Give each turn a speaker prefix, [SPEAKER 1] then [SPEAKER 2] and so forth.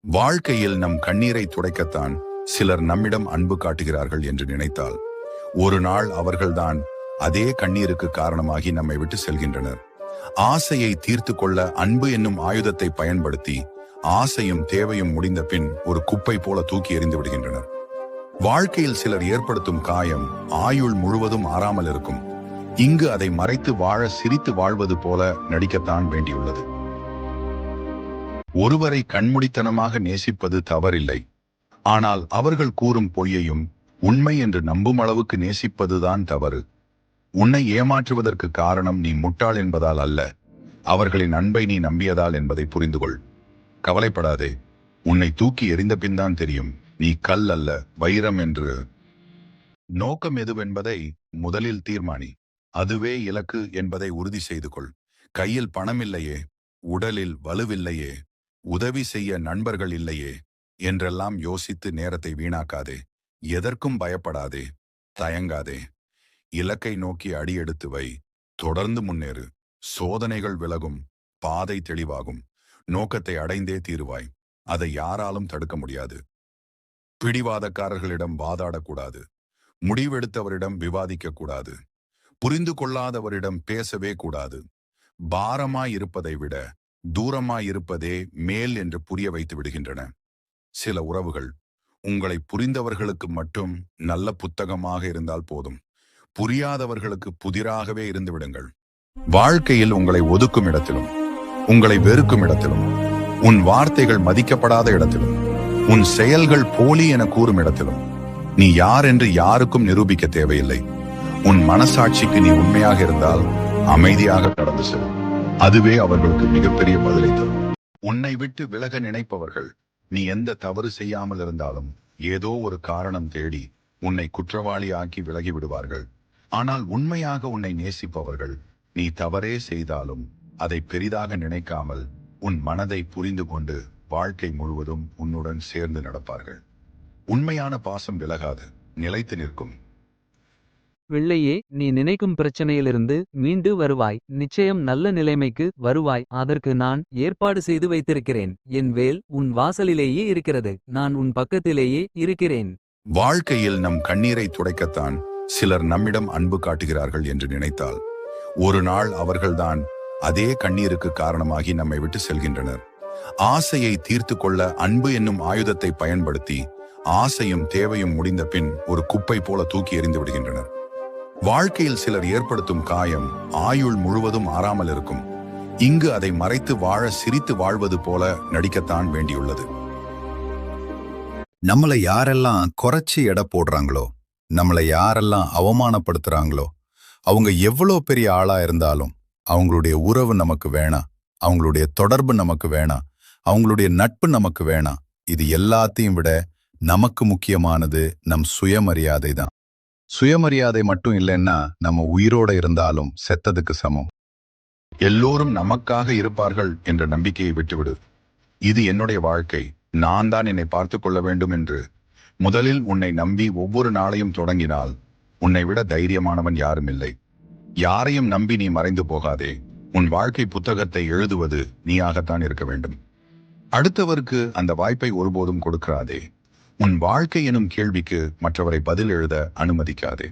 [SPEAKER 1] வாழ்க்கையில் நம் கண்ணீரை துடைக்கத்தான் சிலர் நம்மிடம் அன்பு காட்டுகிறார்கள் என்று நினைத்தால் ஒரு நாள் அவர்கள்தான் அதே கண்ணீருக்கு காரணமாகி நம்மை விட்டு செல்கின்றனர். ஆசையை தீர்த்து கொள்ள அன்பு என்னும் ஆயுதத்தை பயன்படுத்தி ஆசையும் தேவையும் முடிந்த பின் ஒரு குப்பை போல தூக்கி எறிந்து விடுகின்றனர். வாழ்க்கையில் சிலர் ஏற்படுத்தும் காயம் ஆயுள் முழுவதும் ஆறாமல் இருக்கும். இங்கு அதை மறைத்து வாழ சிரித்து வாழ்வது போல நடிக்கத்தான் வேண்டியுள்ளது. ஒருவரை கண்முடித்தனமாக நேசிப்பது தவறில்லை. ஆனால் அவர்கள் கூறும் பொய்யையும் உண்மை என்று நம்பும் அளவுக்கு நேசிப்பதுதான் தவறு. உன்னை ஏமாற்றுவதற்கு காரணம் நீ முட்டாள் என்பதால் அல்ல, அவர்களின் அன்பை நீ நம்பியதால் என்பதை புரிந்து கொள். கவலைப்படாதே, உன்னை தூக்கி எறிந்த பின்தான் தெரியும் நீ கல் அல்ல வைரம் என்று. நோக்கம் எதுவென்பதை முதலில் தீர்மானி, அதுவே இலக்கு என்பதை உறுதி செய்து கொள். கையில் பணம் இல்லையே, உடலில் வலுவில்லையே, உதவி செய்ய நண்பர்கள் இல்லையே என்றெல்லாம் யோசித்து நேரத்தை வீணாக்காதே. எதற்கும் பயப்படாதே, தயங்காதே. இலக்கை நோக்கி அடியெடுத்து வை, தொடர்ந்து முன்னேறு. சோதனைகள் விலகும், பாதை தெளிவாகும். நோக்கத்தை அடைந்தே தீருவாய், அதை யாராலும் தடுக்க முடியாது. பிடிவாதக்காரர்களிடம் வாதாடக்கூடாது, முடிவெடுத்தவரிடம் விவாதிக்க கூடாது, புரிந்து கொள்ளாதவரிடம் பேசவே கூடாது. பாரமாயிருப்பதை விட தூரமாயிருப்பதே மேல் என்று புரிய வைத்து விடுகின்றன. சில உறவுகள் உங்களை புரிந்தவர்களுக்கு மட்டும் நல்ல புத்தகமாக இருந்தால் போதும், புரியாதவர்களுக்கு புதிராகவே இருந்து விடுங்கள். வாழ்க்கையில் உங்களை ஒதுக்கும் இடத்திலும், உங்களை வெறுக்கும் இடத்திலும், உன் வார்த்தைகள் மதிக்கப்படாத இடத்திலும், உன் செயல்கள் போலி என கூறும் இடத்திலும் நீ யார் என்று யாருக்கும் நிரூபிக்க தேவையில்லை. உன் மனசாட்சிக்கு நீ உண்மையாக இருந்தால் அமைதியாக கடந்து செல். அதுவே அவர்களுக்கு மிகப்பெரிய பதிலை தரும். உன்னை விட்டு விலக நினைப்பவர்கள் நீ எந்த தவறு செய்யாமல் இருந்தாலும் ஏதோ ஒரு காரணம் தேடி உன்னை குற்றவாளி ஆக்கி விலகி விடுவார்கள். ஆனால் உண்மையாக உன்னை நேசிப்பவர்கள் நீ தவறே செய்தாலும் அதை பெரிதாக நினைக்காமல் உன் மனதை புரிந்து கொண்டு வாழ்க்கை முழுவதும் உன்னுடன் சேர்ந்து நடப்பார்கள். உண்மையான பாசம் விலகாது, நிலைத்து நிற்கும்.
[SPEAKER 2] வெள்ளையே, நீ நினைக்கும் பிரச்சனையிலிருந்து மீண்டு வருவாய். நிச்சயம் நல்ல நிலைமைக்கு வருவாய். அதற்கு நான் ஏற்பாடு செய்து வைத்திருக்கிறேன். என் வேல் உன் வாசலிலேயே இருக்கிறது. நான் உன் பக்கத்திலேயே இருக்கிறேன்.
[SPEAKER 1] வாழ்க்கையில் நம் கண்ணீரை துடைக்கத்தான் சிலர் நம்மிடம் அன்பு காட்டுகிறார்கள் என்று நினைத்தால் ஒரு நாள் அவர்கள்தான் அதே கண்ணீருக்கு காரணமாகி நம்மை விட்டு செல்கின்றனர். ஆசையை தீர்த்து கொள்ள அன்பு என்னும் ஆயுதத்தை பயன்படுத்தி ஆசையும் தேவையும் முடிந்த பின் ஒரு குப்பை போல தூக்கி எறிந்து விடுகின்றனர். வாழ்க்கையில் சிலர் ஏற்படுத்தும் காயம் ஆயுள் முழுவதும் ஆறாமல் இருக்கும். இங்கு அதை மறைத்து வாழ சிரித்து வாழ்வது போல நடிக்கத்தான் வேண்டியுள்ளது.
[SPEAKER 3] நம்மளை யாரெல்லாம் குறைச்சி எடை போடுறாங்களோ, நம்மளை யாரெல்லாம் அவமானப்படுத்துறாங்களோ, அவங்க எவ்வளோ பெரிய ஆளா இருந்தாலும் அவங்களுடைய உறவு நமக்கு வேணாம், அவங்களுடைய தொடர்பு நமக்கு வேணாம், அவங்களுடைய நட்பு நமக்கு வேணாம். இது எல்லாத்தையும் விட நமக்கு முக்கியமானது நம் சுயமரியாதை தான். சுயமரியாதை மட்டும் இல்லைன்னா நம்ம உயிரோட இருந்தாலும் செத்ததுக்கு சமம்.
[SPEAKER 1] எல்லோரும் நமக்காக இருப்பார்கள் என்ற நம்பிக்கையை விட்டுவிடு. இது என்னுடைய வாழ்க்கை, நான் தான் என்னை பார்த்து கொள்ள வேண்டும் என்று முதலில் உன்னை நம்பி ஒவ்வொரு நாளையும் தொடங்கினால் உன்னை விட தைரியமானவன் யாரும் இல்லை. யாரையும் நம்பி நீ மறைந்து போகாதே. உன் வாழ்க்கை புத்தகத்தை எழுதுவது நீயாகத்தான் இருக்க வேண்டும். அடுத்தவருக்கு அந்த வாய்ப்பை ஒருபோதும் கொடுக்காதே. உன் வாழ்க்கை எனும் கேள்விக்கு மற்றவரை பதில் எழுத அனுமதிக்காதே.